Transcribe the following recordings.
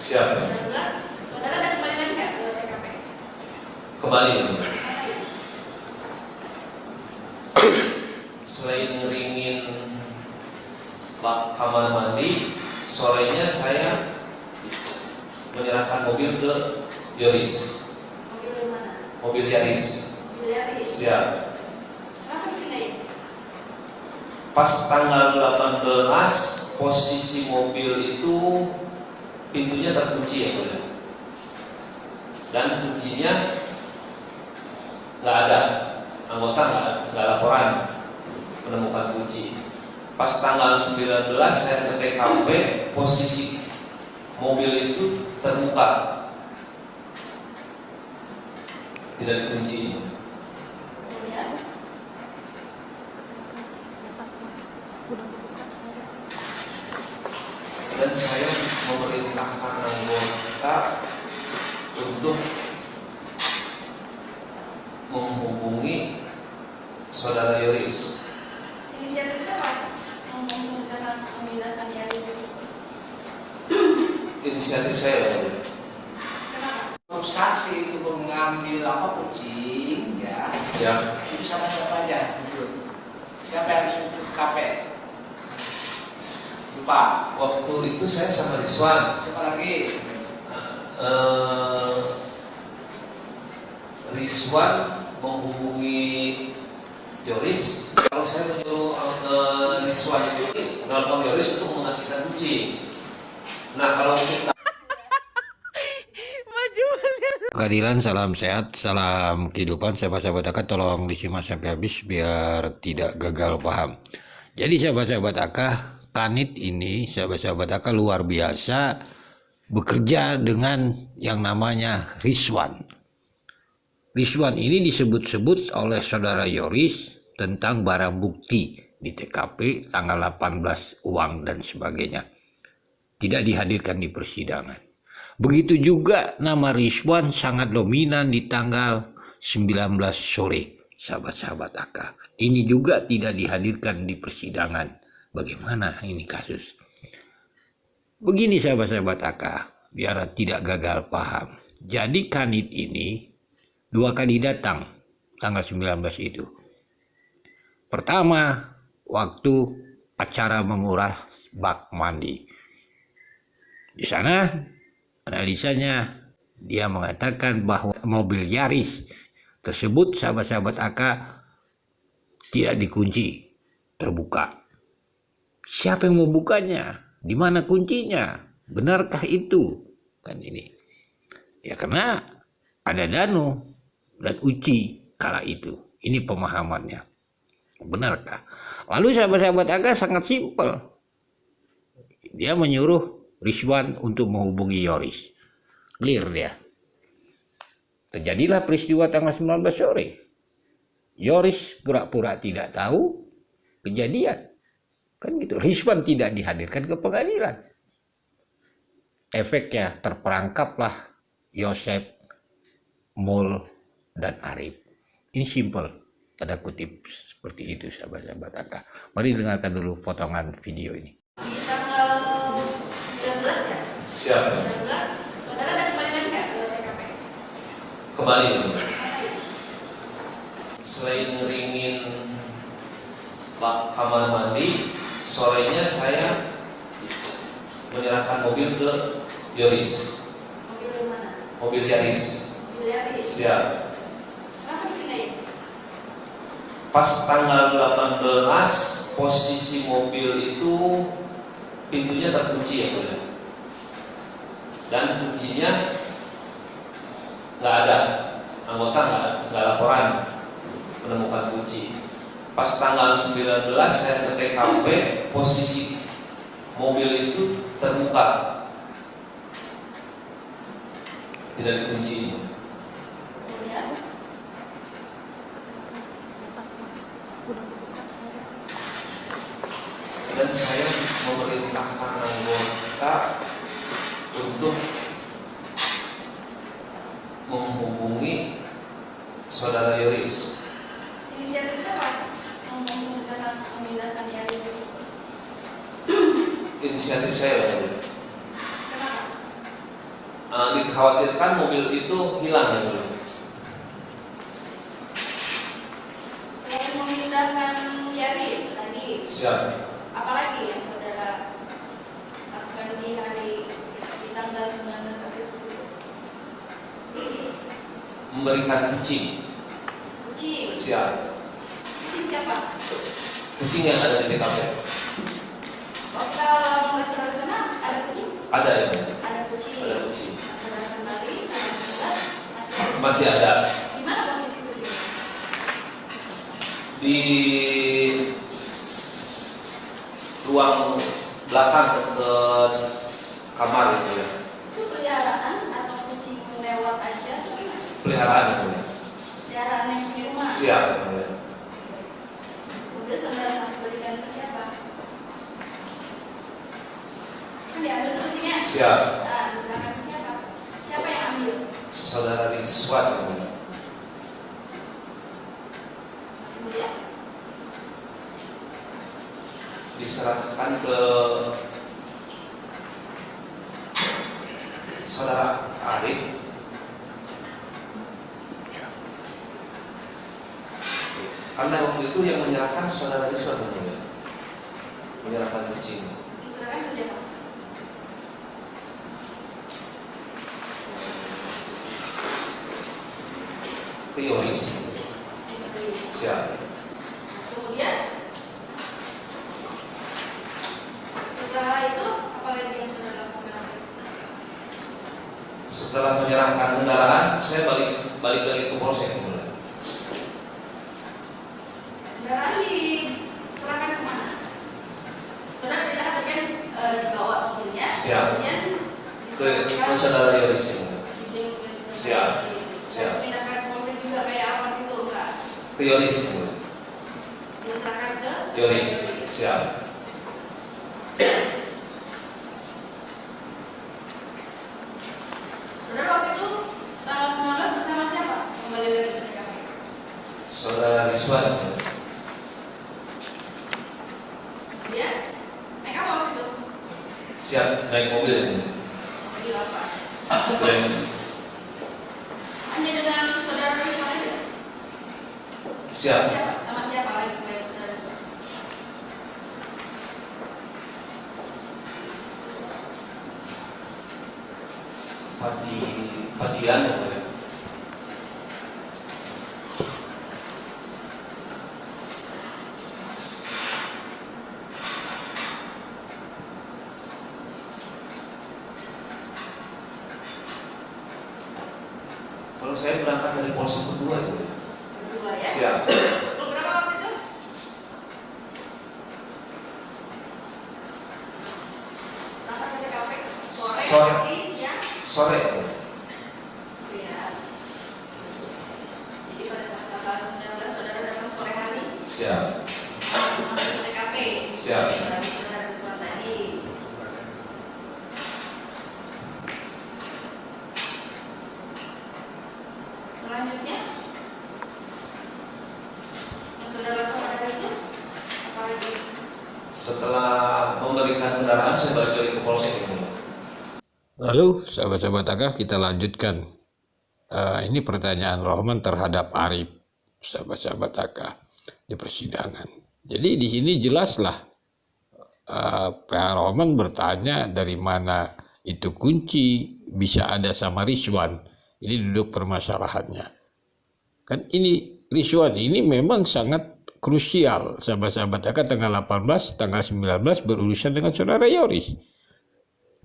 Siap. 19, saudara ada kembali lagi nggak ke TKP? Kembali. Selain ngeringin bak kamar mandi, sorenya saya menyerahkan mobil ke Yoris. Mobil di mana? Mobil Yaris. Mobil Yaris. Siap. Kenapa dipindahin? Pas tanggal 18 posisi mobil itu pintunya terkunci ya boleh. Dan kuncinya nggak ada, anggota nggak laporan menemukan kunci. Pas tanggal 19 saya ke TKP, posisi mobil itu terbuka, tidak dikunci. Kemudian Dan saya memerintahkan anggota untuk menghubungi saudara Yoris. inisiatif siapa yang memindahkan Yaris ini? Inisiatif saya. Kenapa? Saksi itu mengambil kucing ya. Siap. Itu sama siapa aja? Siapa yang harus KP? Lupa. Waktu itu saya sama Rizwan. Siapa lagi? Rizwan menghubungi Yoris. Kalau saya menyuruh Rizwan itu menelpon Yoris untuk mengasihkan kunci. Nah kalau kita Keadilan, salam sehat, salam kehidupan. Sahabat-sahabat AK, tolong disimak sampai habis biar tidak gagal paham. Jadi sahabat-sahabat AK, Kanit ini sahabat-sahabat AK luar biasa bekerja dengan yang namanya Rizwan. Rizwan ini disebut-sebut oleh saudara Yoris tentang barang bukti di TKP tanggal 18 uang dan sebagainya. Tidak dihadirkan di persidangan. Begitu juga nama Rizwan sangat dominan di tanggal 19 sore, sahabat-sahabat AK. Ini juga tidak dihadirkan di persidangan. Bagaimana ini kasus? Begini sahabat-sahabat AK, biar tidak gagal paham. Jadi Kanit ini 2 kali datang tanggal 19 itu. Pertama, waktu acara menguras bak mandi. Di sana analisanya dia mengatakan bahwa mobil Yaris tersebut sahabat-sahabat AK tidak dikunci, terbuka. Siapa yang membukanya? Di mana kuncinya? Benarkah itu? Kan ini. Ya karena ada Danu dan Uci kala itu. Ini pemahamannya. Benarkah? Lalu sahabat-sahabat AK sangat simpel. Dia menyuruh Rizwan untuk menghubungi Yoris. Clear dia. Terjadilah peristiwa tanggal 19 sore. Yoris pura-pura tidak tahu kejadian. Kan gitu. Rizwan tidak dihadirkan ke pengadilan. Efeknya terperangkaplah Yosep, Mul, dan Arif. Ini simple. Tanda kutip seperti itu sahabat-sahabat AK. Mari dengarkan dulu potongan video ini. Di tanggal 19 ya? siap. 19, saudara ada kembali lagi nggak ke TKP? Kembali. Ngapain? Selain ngeringin bak kamar mandi, sorenya saya menyerahkan mobil ke Yoris. Mobil di mana? Mobil Yaris. Mobil Yaris. Siap. Kenapa dipindahin? Pas tanggal 18 posisi mobil itu pintunya terkunci ya boleh. Dan kuncinya nggak ada, anggota nggak laporan menemukan kunci. Pas tanggal 19 saya ke TKP, posisi mobil itu terbuka, tidak dikunci. Kemudian Dan saya memerintahkan anggota untuk menghubungi saudara Yoris. inisiatif siapa yang memindahkan Yaris ini? Inisiatif saya. Kenapa? dikhawatirkan mobil itu hilang ya mulia. Selain memindahkan Yaris tadi, Siap. apalagi yang saudara lakukan di tanggal 19 Agustus itu? Memberikan kucing. Kucing. Siap. Kucing siapa? Kucing yang ada di TKP. Oh, kalau nggak saudara sana ada kucing? Ada ya mulia. Ada kucing. Ada kucing. Nah, saudara kembali sama saudara Masih ada. Di mana posisi kucing? Di ruang belakang ke kamar itu ya. Itu peliharaan atau kucing lewat aja atau gimana? Peliharaan itu ya. Peliharaan yang punya rumah. Siap ya. Kemudian saudara berikan ke siapa? Kan diambil tuh kucingnya. Siap. Nah, diserahkan ke siapa? Siapa yang ambil? Saudara Rizwan ya. Kemudian Diserahkan ke saudara Arif. Karena waktu itu yang menyerahkan saudara Rizwan ya. Menyerahkan kucing diserahkan ke siapa? ke Yoris. Siap. Kemudian setelah itu apa lagi yang saudara lakukan? Setelah menyerahkan kendaraan, saya balik lagi ke polsek. Kendaraan diserahkan kemana? Saudara ceritakan tadi kan dibawa mobilnya. Siap. Kemudian Ke saudara Yoris. Siap. Siap. Pindahkan ke polsek juga kayak apa gitu enggak? Ke Yoris. Diserahkan ke Yoris. Siap. Saudara waktu itu tanggal 19 bersama siapa? Kembali lagi ke TKP. Saudara Rizwan. Kemudian naik apa waktu itu? Siap naik mobil. Mobil apa? Dan Hanya dengan saudara Rizwan aja? siap. Siapa? Sama siapa lagi selain saudara Rizwan? Padian ya mulia. Kalau saya berangkat dari polsek kedua itu. Berdua ya? Siap. Pukul berapa waktu itu? Berangkat ke TKP sore, Sore. pagi, siang? Sore. Iya. Jadi pada tanggal 19 saudara datang sore hari Siap. masuk ke TKP. Siap. Dari saudara Rizwan tadi. Selanjutnya yang saudara lakukan hari itu apa lagi? Setelah memberikan kendaraan, saya balik lagi ke polsek ini. Lalu sahabat-sahabat Akah, kita lanjutkan. Ini pertanyaan Rohman terhadap Arif, sahabat-sahabat Akah, di persidangan. Jadi di sini jelaslah Pak Rohman bertanya dari mana itu kunci bisa ada sama Rizwan. Ini duduk permasalahannya. Kan ini Rizwan ini memang sangat krusial, sahabat-sahabat Akah. Tanggal 18, tanggal 19 berurusan dengan saudara Yoris.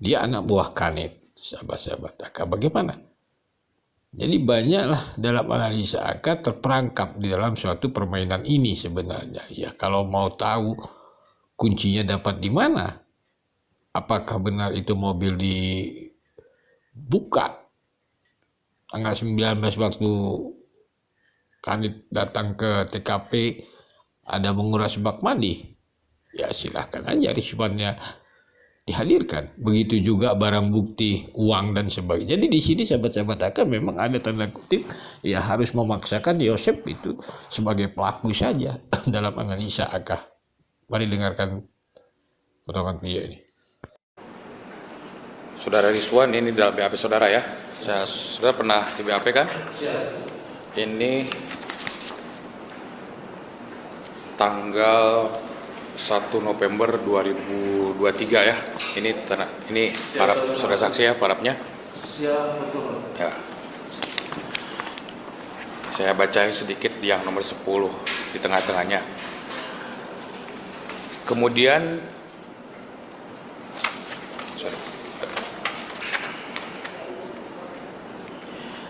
Dia anak buah Kanit, sahabat-sahabat Akah. Bagaimana? Jadi banyaklah dalam analisa Akah terperangkap di dalam suatu permainan ini sebenarnya. Ya kalau mau tahu kuncinya dapat di mana, apakah benar itu mobil dibuka tanggal 19 waktu Kanit datang ke TKP ada menguras bak mandi, ya silahkan aja Rizwannya dihadirkan. Begitu juga barang bukti uang dan sebagainya. Jadi di sini sahabat-sahabat Akah memang ada tanda kutip ya harus memaksakan Yosef itu sebagai pelaku saja dalam analisa Akah. Mari dengarkan potongan video ini. Saudara Rizwan ini dalam BAP saudara ya. Saudara pernah di BAP kan? Ini tanggal 1 November 2023 ya. Ini para saudara saksi ya, parapnya. Ya. Saya bacain sedikit yang nomor 10 di tengah-tengahnya. Kemudian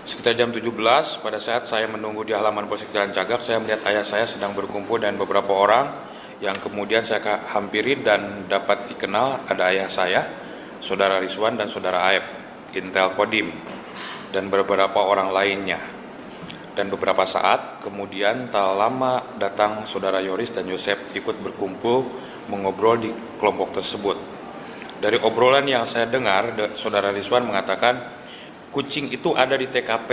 sekitar jam 17 pada saat saya menunggu di halaman Polsek Jalan Cagak, saya melihat ayah saya sedang berkumpul dan beberapa orang yang kemudian saya hampiri dan dapat dikenal. Ada ayah saya, saudara Rizwan dan saudara Aep, Intel Kodim, dan beberapa orang lainnya. Dan beberapa saat kemudian tak lama datang saudara Yoris dan Yosep ikut berkumpul mengobrol di kelompok tersebut. Dari obrolan yang saya dengar, saudara Rizwan mengatakan kucing itu ada di TKP.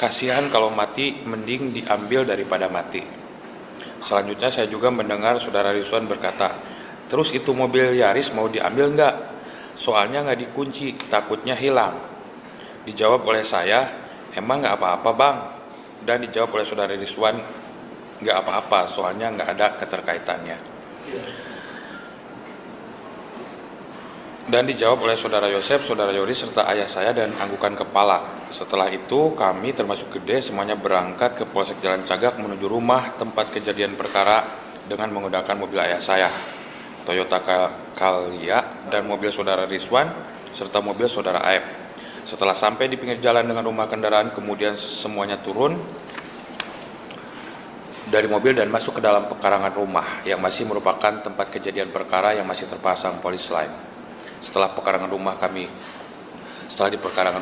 Kasihan kalau mati, mending diambil daripada mati. Selanjutnya saya juga mendengar saudara Rizwan berkata, terus itu mobil Yaris mau diambil nggak? Soalnya nggak dikunci, takutnya hilang. Dijawab oleh saya, emang nggak apa-apa bang? Dan dijawab oleh saudara Rizwan, nggak apa-apa, soalnya nggak ada keterkaitannya. Dan dijawab oleh saudara Yosep, saudara Yoris, serta ayah saya dan anggukan kepala. Setelah itu kami termasuk gede semuanya berangkat ke Polsek Jalan Cagak menuju rumah tempat kejadian perkara dengan menggunakan mobil ayah saya, Toyota Calya, dan mobil saudara Rizwan serta mobil saudara Aep. Setelah sampai di pinggir jalan dengan rumah kendaraan, kemudian semuanya turun dari mobil dan masuk ke dalam pekarangan rumah yang masih merupakan tempat kejadian perkara yang masih terpasang polis lain. Setelah di pekarangan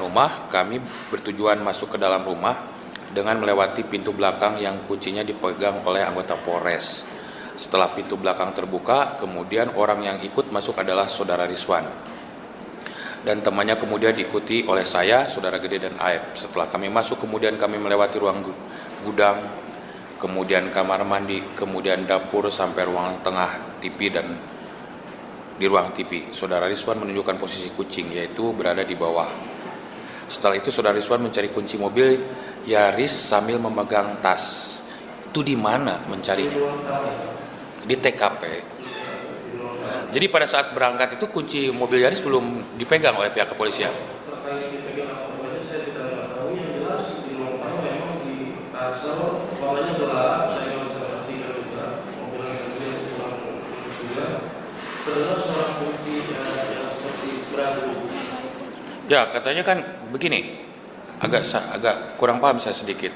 rumah, kami bertujuan masuk ke dalam rumah dengan melewati pintu belakang yang kuncinya dipegang oleh anggota Polres. Setelah pintu belakang terbuka, kemudian orang yang ikut masuk adalah saudara Rizwan. Dan temannya kemudian diikuti oleh saya, saudara Gede dan Aep. Setelah kami masuk, kemudian kami melewati ruang gudang, kemudian kamar mandi, kemudian dapur sampai ruang tengah TV. Dan di ruang TV, saudara Rizwan menunjukkan posisi kucing, yaitu berada di bawah. Setelah itu saudara Rizwan mencari kunci mobil Yaris sambil memegang tas. Itu di mana mencari? Di TKP. Jadi pada saat berangkat itu kunci mobil Yaris belum dipegang oleh pihak kepolisian. Ya, katanya kan begini, agak kurang paham saya sedikit.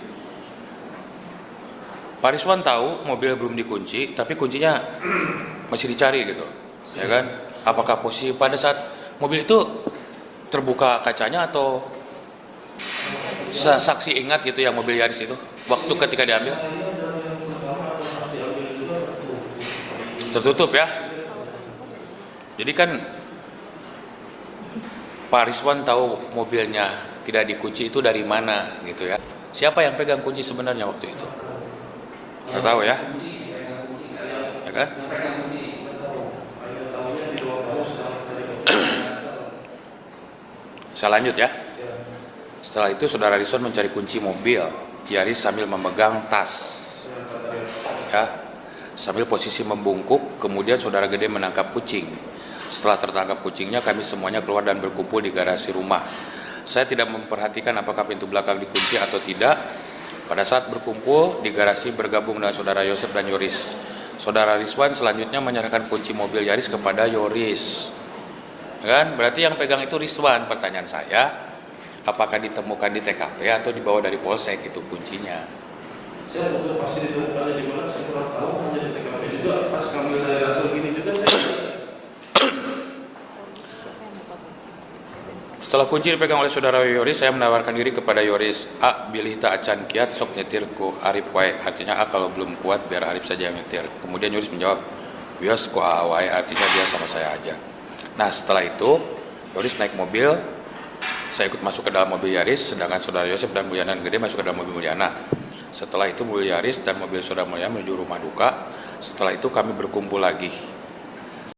Pak Rizwan tahu mobil belum dikunci, tapi kuncinya masih dicari gitu, ya kan? Apakah posisi pada saat mobil itu terbuka kacanya atau saksi ingat gitu yang mobil Yaris itu waktu ketika diambil? Tertutup ya. Jadi kan Pak Rizwan tahu mobilnya tidak dikunci itu dari mana gitu ya. Siapa yang pegang kunci sebenarnya waktu itu? Nggak tahu ya. Ya kan? Saya lanjut ya. Setelah itu saudara Rizwan mencari kunci mobil Yaris sambil memegang tas. Ya. Sambil posisi membungkuk, kemudian saudara Gede menangkap kucing. Setelah tertangkap kucingnya, kami semuanya keluar dan berkumpul di garasi rumah. Saya tidak memperhatikan apakah pintu belakang dikunci atau tidak. Pada saat berkumpul di garasi bergabung dengan saudara Yosep dan Yoris. Saudara Rizwan selanjutnya menyerahkan kunci mobil Yaris kepada Yoris. Kan? Berarti yang pegang itu Rizwan. Pertanyaan saya, apakah ditemukan di TKP atau dibawa dari Polsek itu kuncinya? Saya betul pasti ditemukannya di mana, saya kurang tahu, hanya di TKP juga. Pas kami dari hasil gini juga saya. Setelah kunci dipegang oleh saudara Yoris, saya menawarkan diri kepada Yoris. A, bilih tak acan kiat, sok nyetir ku Arif wae. Artinya A kalau belum kuat, biar Arif saja yang nyetir. Kemudian Yoris menjawab, wios ku A wae, artinya dia sama saya aja. Nah setelah itu, Yoris naik mobil, saya ikut masuk ke dalam mobil Yaris, sedangkan saudara Yosep dan Mulyana Gede masuk ke dalam mobil Mulyana. Setelah itu mobil Yaris dan mobil saudara Mulyana menuju rumah duka. Setelah itu kami berkumpul lagi.